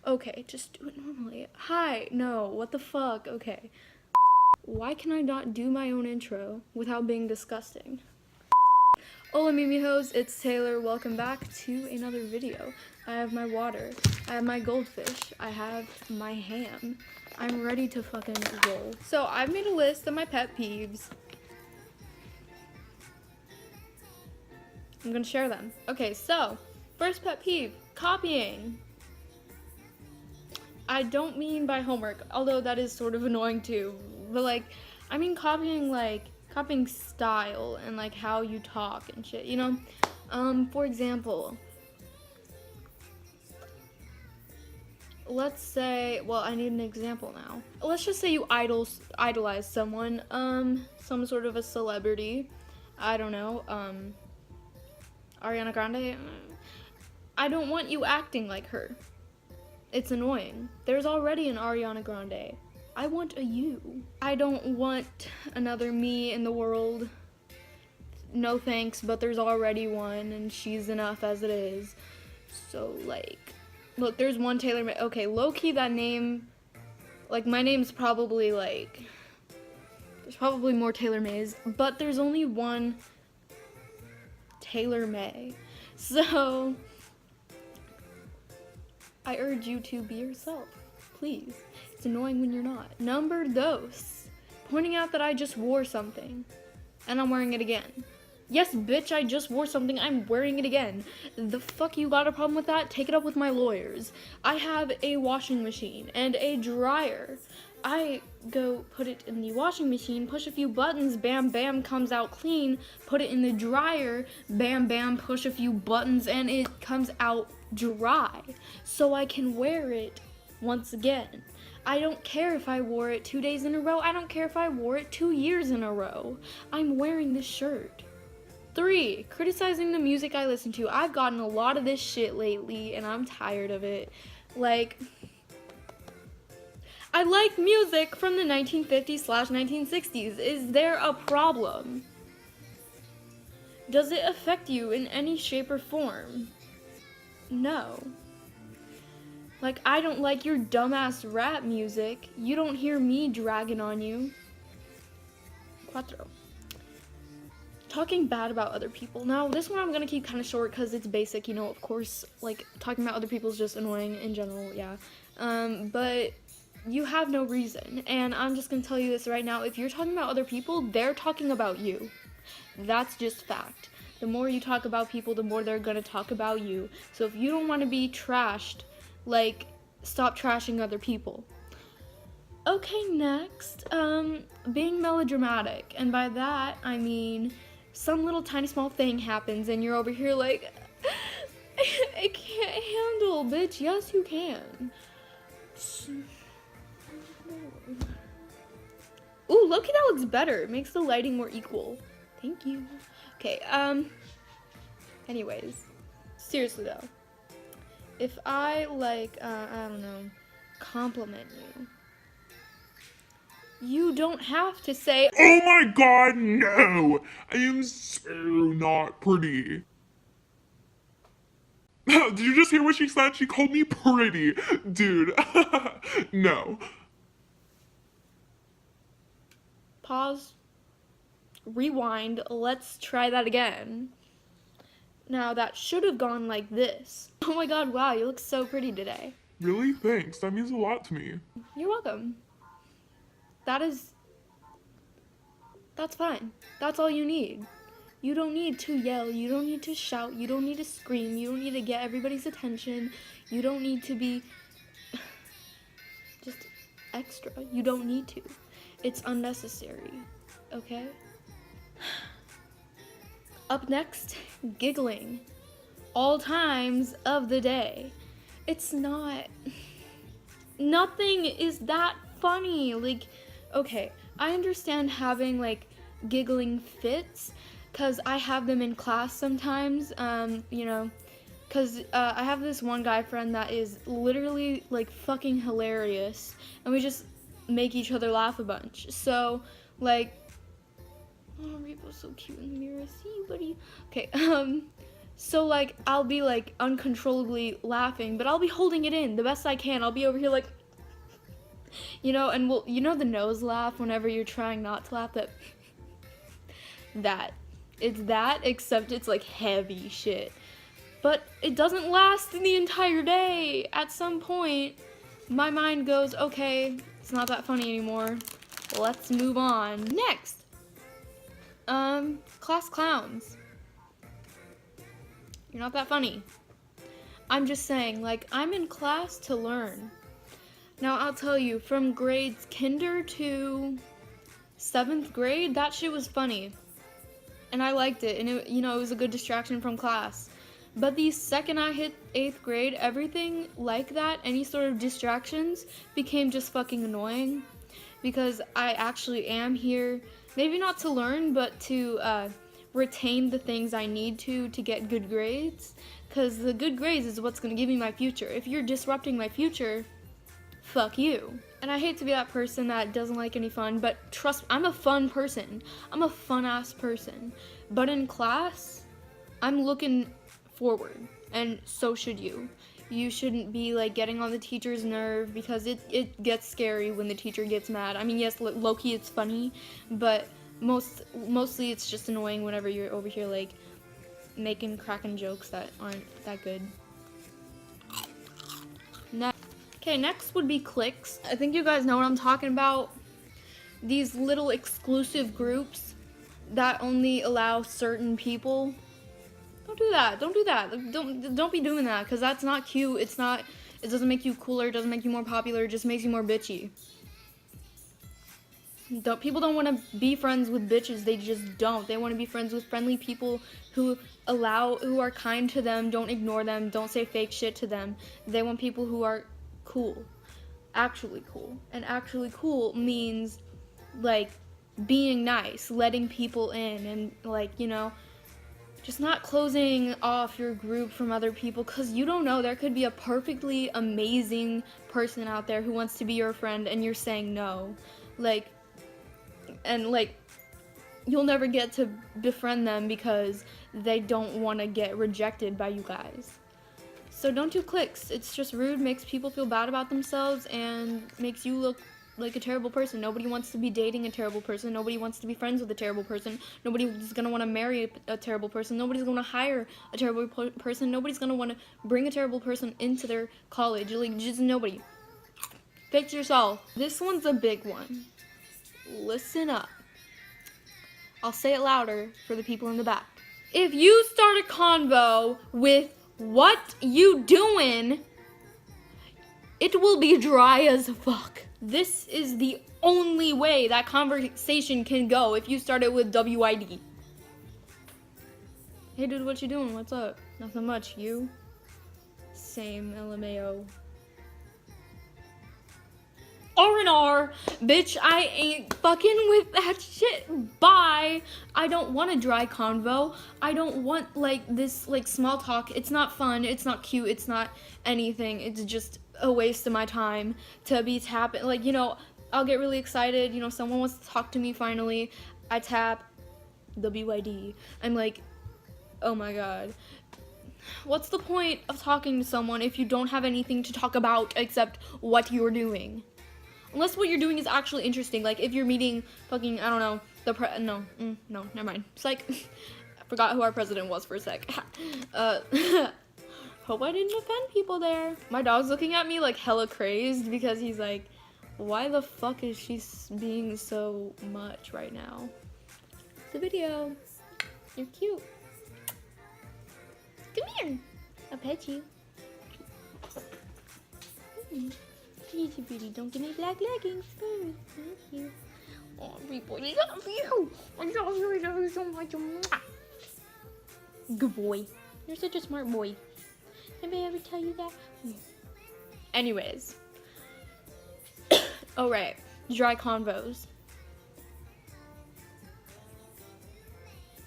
Okay, just do it normally. Hi, no, what the fuck? Okay. Why can I not do my own intro without being disgusting? Hola mimijos, it's Taylor. Welcome back to another video. I have my water, I have my goldfish, I have my ham. I'm ready to fucking roll. So I've made a list of my pet peeves. I'm gonna share them. Okay, so first pet peeve, copying. I don't mean by homework, although that is sort of annoying too, but like, I mean copying style and like how you talk and shit, you know? For example, let's say, well, I need an example now. Let's just say you idolize someone, some sort of a celebrity. I don't know, Ariana Grande. I don't want you acting like her. It's annoying. There's already an Ariana Grande. I want a you. I don't want another me in the world. No thanks, but there's already one and she's enough as it is. So like, look, there's one Taylor May. Okay, low-key that name, like my name's probably like, there's probably more Taylor Mays, but there's only one Taylor May. So I urge you to be yourself, please. It's annoying when you're not. Number dos, pointing out that I just wore something and I'm wearing it again. Yes, bitch, I just wore something, I'm wearing it again. The fuck you got a problem with that? Take it up with my lawyers. I have a washing machine and a dryer. I go put it in the washing machine, push a few buttons, bam, bam, comes out clean. Put it in the dryer, bam, bam, push a few buttons, and it comes out dry. So I can wear it once again. I don't care if I wore it 2 days in a row. I don't care if I wore it 2 years in a row. I'm wearing this shirt. 3, criticizing the music I listen to. I've gotten a lot of this shit lately, and I'm tired of it. Like, I like music from the 1950s/1960s. Is there a problem? Does it affect you in any shape or form? No. Like, I don't like your dumbass rap music. You don't hear me dragging on you. 4. Talking bad about other people. Now, this one I'm gonna keep kind of short because it's basic, you know, of course, like, talking about other people is just annoying in general, yeah. But you have no reason, and I'm just gonna tell you this right now. If you're talking about other people, they're talking about you. That's just fact. The more you talk about people, the more they're gonna talk about you. So if you don't want to be trashed, like, stop trashing other people. Okay, next, being melodramatic. And by that, I mean, some little tiny small thing happens and you're over here like, I can't handle, bitch. Yes, you can. Ooh, look at that looks better. It makes the lighting more equal. Thank you. Okay, anyways, seriously though, if I like, I don't know, compliment you, you don't have to say, Oh my god, no! I am so not pretty. Did you just hear what she said? She called me pretty. Dude, no. pause, rewind, let's try that again. Now that should have gone like this. Oh my god, wow, you look so pretty today. Really? Thanks. That means a lot to me. You're welcome. That's fine. That's all you need. You don't need to yell, you don't need to shout, you don't need to scream, you don't need to get everybody's attention, you don't need to be just extra. You don't need to. It's unnecessary, okay? Up next, giggling. All times of the day. It's not, nothing is that funny. Like, okay, I understand having like giggling fits, because I have them in class sometimes, you know, because I have this one guy friend that is literally like fucking hilarious, and we just make each other laugh a bunch. So like, oh, Repo's so cute in the mirror. See you, buddy. Okay, So like I'll be like uncontrollably laughing, but I'll be holding it in the best I can. I'll be over here like, and the nose laugh whenever you're trying not to laugh, that it's that, except it's like heavy shit. But it doesn't last the entire day. At some point, my mind goes, okay, it's not that funny anymore. Let's move on. Next, class clowns. You're not that funny. I'm just saying, like, I'm in class to learn. Now, I'll tell you, from grades kinder to 7th grade, that shit was funny. And I liked it, and it was a good distraction from class. But the second I hit 8th grade, everything like that, any sort of distractions, became just fucking annoying. Because I actually am here, maybe not to learn, but to retain the things I need to get good grades. Because the good grades is what's going to give me my future. If you're disrupting my future, fuck you. And I hate to be that person that doesn't like any fun, but trust me, I'm a fun person. I'm a fun-ass person. But in class, I'm looking forward, and so should you. You shouldn't be like getting on the teacher's nerve, because it gets scary when the teacher gets mad. I mean, yes, low-key it's funny, but mostly it's just annoying whenever you're over here like cracking jokes that aren't that good. Next would be cliques. I think you guys know what I'm talking about. These little exclusive groups that only allow certain people. Don't do that. Don't do that. Don't be doing that, because that's not cute. It doesn't make you cooler. It doesn't make you more popular. It just makes you more bitchy. People don't want to be friends with bitches. They just don't. They want to be friends with friendly people who are kind to them, don't ignore them, don't say fake shit to them. They want people who are cool. Actually cool. And actually cool means like being nice, letting people in, and like, just not closing off your group from other people, because you don't know, there could be a perfectly amazing person out there who wants to be your friend, and you're saying no. You'll never get to befriend them because they don't want to get rejected by you guys. So don't do cliques. It's just rude, makes people feel bad about themselves, and makes you look like a terrible person. Nobody wants to be dating a terrible person. Nobody wants to be friends with a terrible person. Nobody's going to want to marry a terrible person. Nobody's going to hire a terrible person. Nobody's going to want to bring a terrible person into their college. Like, just nobody. Fix yourself. This one's a big one. Listen up. I'll say it louder for the people in the back. If you start a convo with "what you doing," it will be dry as fuck. This is the only way that conversation can go if you start it with WID. Hey dude, what you doing? What's up? Nothing much. You? Same, LMAO. R&R, bitch, I ain't fucking with that shit. Bye. I don't want a dry convo. I don't want this small talk. It's not fun. It's not cute. It's not anything. It's just a waste of my time to be tapping. I'll get really excited. Someone wants to talk to me finally. I tap WID. I'm like, oh my god. What's the point of talking to someone if you don't have anything to talk about except what you're doing? Unless what you're doing is actually interesting. Like, if you're meeting fucking, I don't know, no, never mind. It's like, I forgot who our president was for a sec. Hope I didn't offend people there. My dog's looking at me like hella crazed because he's like, why the fuck is she being so much right now? It's a video. You're cute. Come here. I'll pet you. You're pretty. Don't give me black leggings first. Thank you. Oh, people love you. I love you so much. Good boy. You're such a smart boy. Anybody ever tell you that? Anyways. Alright. Dry convos.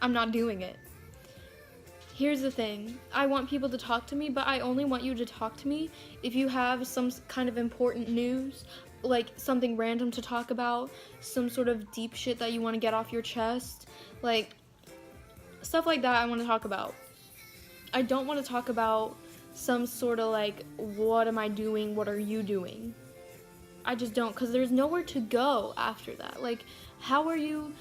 I'm not doing it. Here's the thing. I want people to talk to me, but I only want you to talk to me if you have some kind of important news, like something random to talk about, some sort of deep shit that you want to get off your chest, like stuff like that I want to talk about. I don't want to talk about some sort of like, what am I doing? What are you doing? I just don't, because there's nowhere to go after that. Like, how are you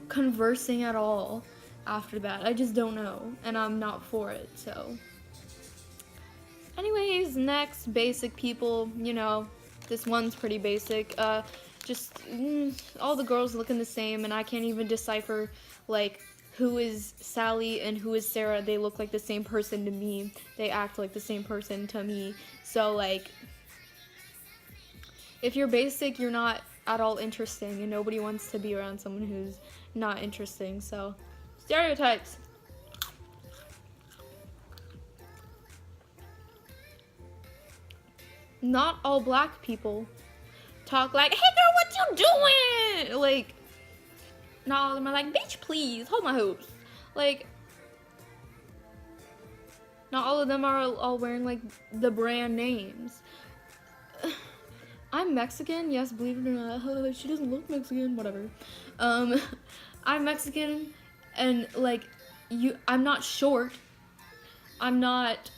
conversing at all after that? I just don't know, and I'm not for it. So anyways, next, basic people. You know, this one's pretty basic. All the girls looking the same, and I can't even decipher like who is Sally and who is Sarah. They look like the same person to me. They act like the same person to me. So like, if you're basic, you're not at all interesting, and nobody wants to be around someone who's not interesting. So, stereotypes. Not all black people talk like, hey girl, what you doing? Like, not all of them are like, bitch, please, hold my hoops. Like, not all of them are all wearing like the brand names. I'm Mexican, yes, believe it or not. She doesn't look Mexican, whatever. I'm Mexican, and like, I'm not short. I'm not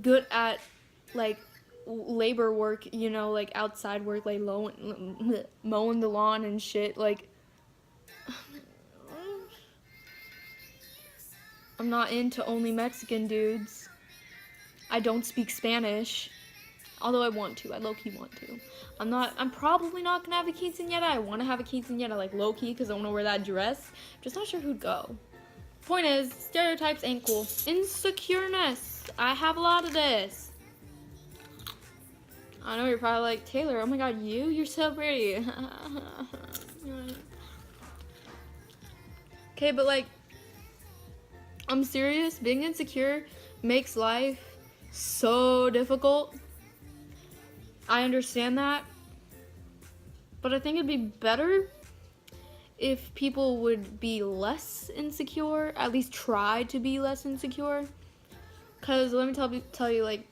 good at like labor work, you know, like outside work, like mowing the lawn and shit. Like, I'm not into only Mexican dudes. I don't speak Spanish. Although I want to, I low-key want to. I'm probably not gonna have a quinceañera. I wanna have a quinceañera, like low-key, because I wanna wear that dress. Just not sure who'd go. Point is, stereotypes ain't cool. Insecureness. I have a lot of this. I know you're probably like, Taylor, oh my god, you're so pretty. Okay, but like, I'm serious, being insecure makes life so difficult. I understand that, but I think it'd be better if people would be less insecure, at least try to be less insecure. Because let me tell you, like,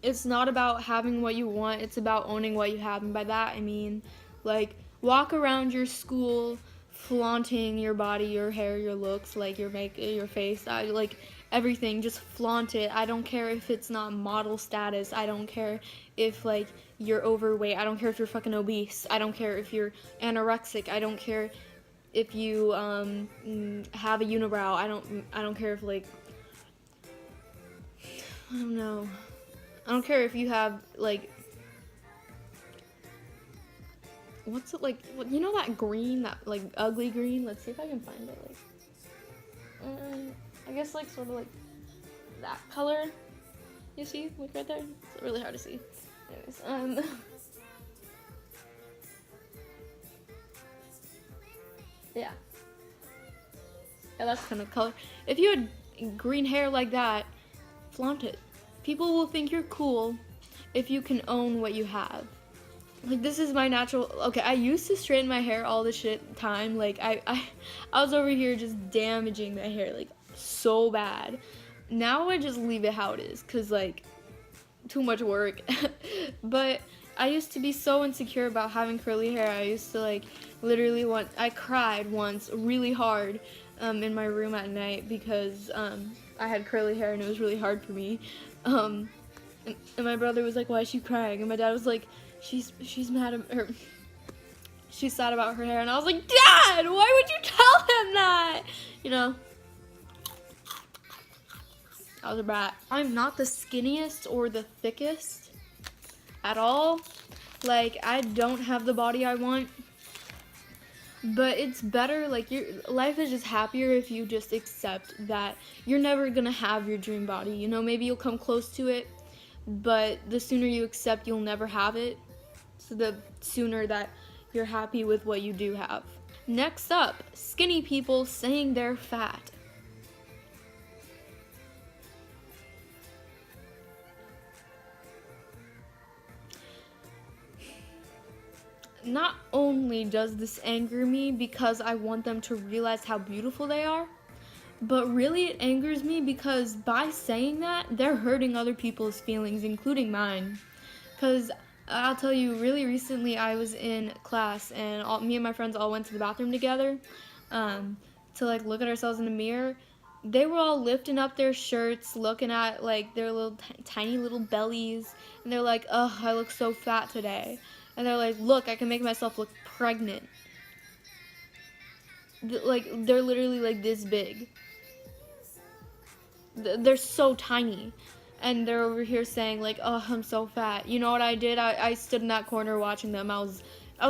it's not about having what you want, it's about owning what you have. And by that, I mean, like, walk around your school flaunting your body, your hair, your looks, like your makeup, your face, like everything, just flaunt it. I don't care if it's not model status. I don't care if like you're overweight. I don't care if you're fucking obese. I don't care if you're anorexic. I don't care if you have a unibrow. I don't care if like, I don't know. I don't care if you have like, what's it like, you know that green, that like ugly green? Let's see if I can find it. Like, I guess like sort of like that color. You see, like right there. It's really hard to see. Anyways, yeah, that's kind of color. If you had green hair like that, flaunt it. People will think you're cool if you can own what you have. Like, this is my natural. Okay, I used to straighten my hair all the time. Like, I was over here just damaging my hair like so bad. Now I just leave it how it is, cause like too much work. But I used to be so insecure about having curly hair. I used to like literally I cried once really hard in my room at night because I had curly hair and it was really hard for me. And my brother was like, "Why is she crying?" And my dad was like, she's mad at her. She's sad about her hair." And I was like, "Dad, why would you tell him that?" You know, I was a brat. I'm not the skinniest or the thickest at all. Like, I don't have the body I want. But it's better, like, your life is just happier if you just accept that you're never gonna have your dream body. You know, maybe you'll come close to it, but the sooner you accept you'll never have it, so the sooner that you're happy with what you do have. Next up, skinny people saying they're fat. Not only does this anger me because I want them to realize how beautiful they are, but really it angers me because by saying that, they're hurting other people's feelings, including mine. Because I'll tell you, really recently I was in class and me and my friends all went to the bathroom together to like look at ourselves in the mirror, they were all lifting up their shirts, looking at like their little tiny little bellies, and they're like, ugh, I look so fat today. And they're like, look, I can make myself look pregnant. Like, they're literally like this big. They're so tiny. And they're over here saying like, oh, I'm so fat. You know what I did? I stood in that corner watching them. I was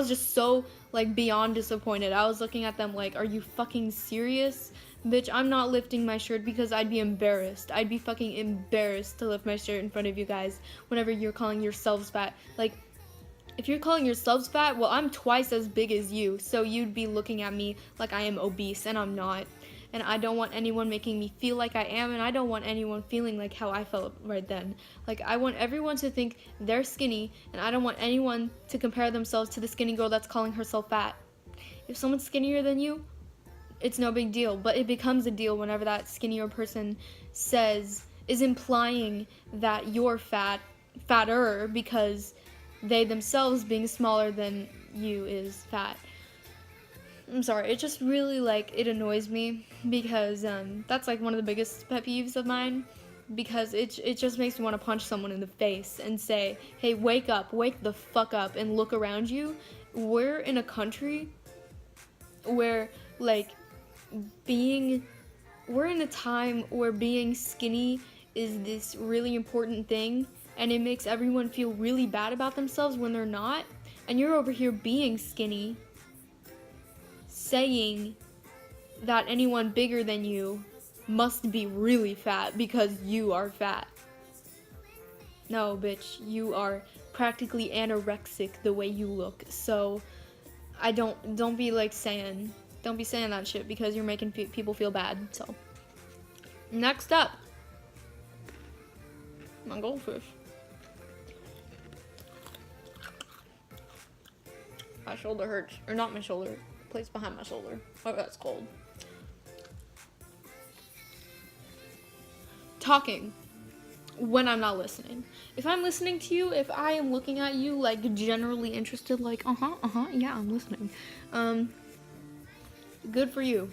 just so like beyond disappointed. I was looking at them like, are you fucking serious? Bitch, I'm not lifting my shirt because I'd be embarrassed. I'd be fucking embarrassed to lift my shirt in front of you guys whenever you're calling yourselves fat. Like, if you're calling yourselves fat, well, I'm twice as big as you, so you'd be looking at me like I am obese, and I'm not. And I don't want anyone making me feel like I am, and I don't want anyone feeling like how I felt right then. Like, I want everyone to think they're skinny, and I don't want anyone to compare themselves to the skinny girl that's calling herself fat. If someone's skinnier than you, it's no big deal, but it becomes a deal whenever that skinnier person is implying that you're fatter, because they themselves being smaller than you is fat. I'm sorry, it just really, like, it annoys me, because that's like one of the biggest pet peeves of mine, because it just makes me want to punch someone in the face and say, hey, wake the fuck up and look around you. We're in a country where, like, we're in a time where being skinny is this really important thing, and it makes everyone feel really bad about themselves when they're not, and you're over here being skinny, saying that anyone bigger than you must be really fat because you are fat. No, bitch, you are practically anorexic the way you look, so don't be saying that shit, because you're making people feel bad. So, next up, my goldfish. My shoulder hurts, or not my shoulder, the place behind my shoulder. Oh, that's cold. Talking when I'm not listening. If I'm listening to you, if I am looking at you like generally interested, like yeah, I'm listening. Good for you.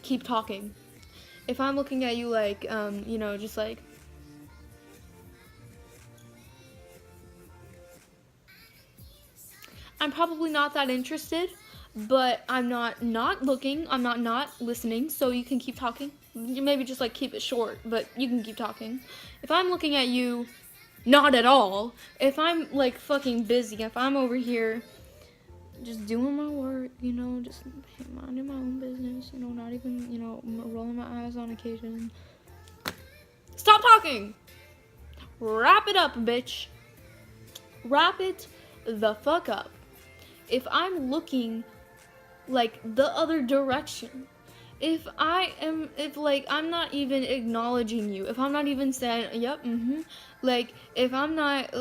Keep talking. If I'm looking at you like, just like, I'm probably not that interested, but I'm not looking, I'm not listening, so you can keep talking. Maybe just like keep it short, but you can keep talking. If I'm looking at you, not at all. If I'm like fucking busy, if I'm over here just doing my work, just minding my own business, not even, rolling my eyes on occasion. Stop talking! Wrap it up, bitch. Wrap it the fuck up. If I'm looking like the other direction, if I'm not even acknowledging you, if I'm not even saying, yep, like, if I'm not,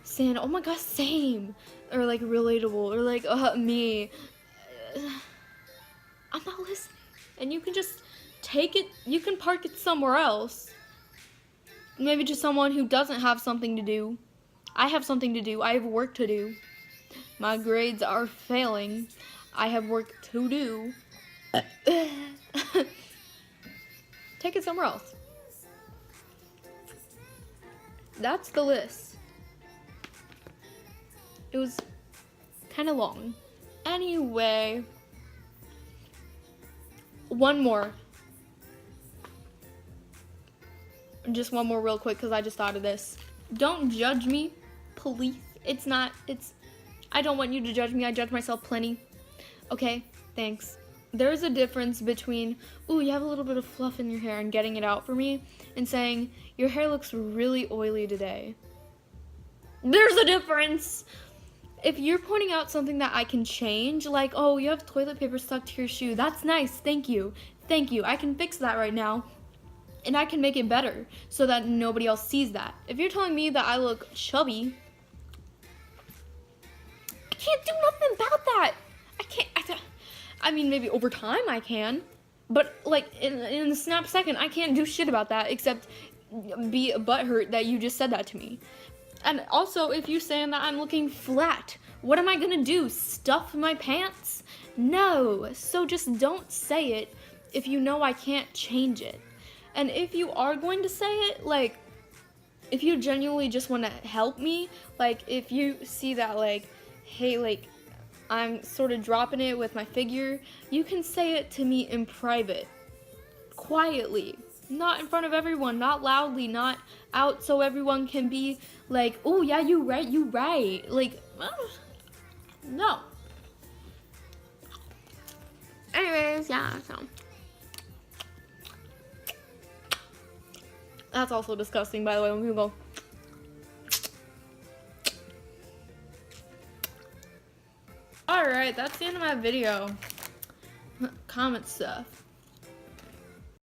saying, oh my gosh, same, or like relatable, or like, me, I'm not listening. And you can just take it, you can park it somewhere else. Maybe to someone who doesn't have something to do. I have something to do. I have work to do. My grades are failing. I have work to do. Take it somewhere else. That's the list. It was kind of long. Anyway, one more. Just one more real quick, because I just thought of this. Don't judge me, please. I don't want you to judge me. I judge myself plenty. Okay, thanks. There's a difference between, ooh, you have a little bit of fluff in your hair, and getting it out for me, and saying, your hair looks really oily today. There's a difference. If you're pointing out something that I can change, like, oh, you have toilet paper stuck to your shoe. That's nice. Thank you. I can fix that right now. And I can make it better so that nobody else sees that. If you're telling me that I look chubby, I can't do nothing about that. I mean, maybe over time I can, but like in the snap second, I can't do shit about that except be butthurt that you just said that to me. And also, if you're saying that I'm looking flat, what am I gonna do? Stuff my pants? No. So just don't say it if you know I can't change it. And if you are going to say it, like, if you genuinely just want to help me, like, if you see that, like, hey, like, I'm sort of dropping it with my figure, you can say it to me in private, quietly, not in front of everyone, not loudly, not out so everyone can be like, oh yeah, you right, like, no. Anyways, yeah, so that's also disgusting, by the way, when people go. Alright, that's the end of my video. Comment stuff.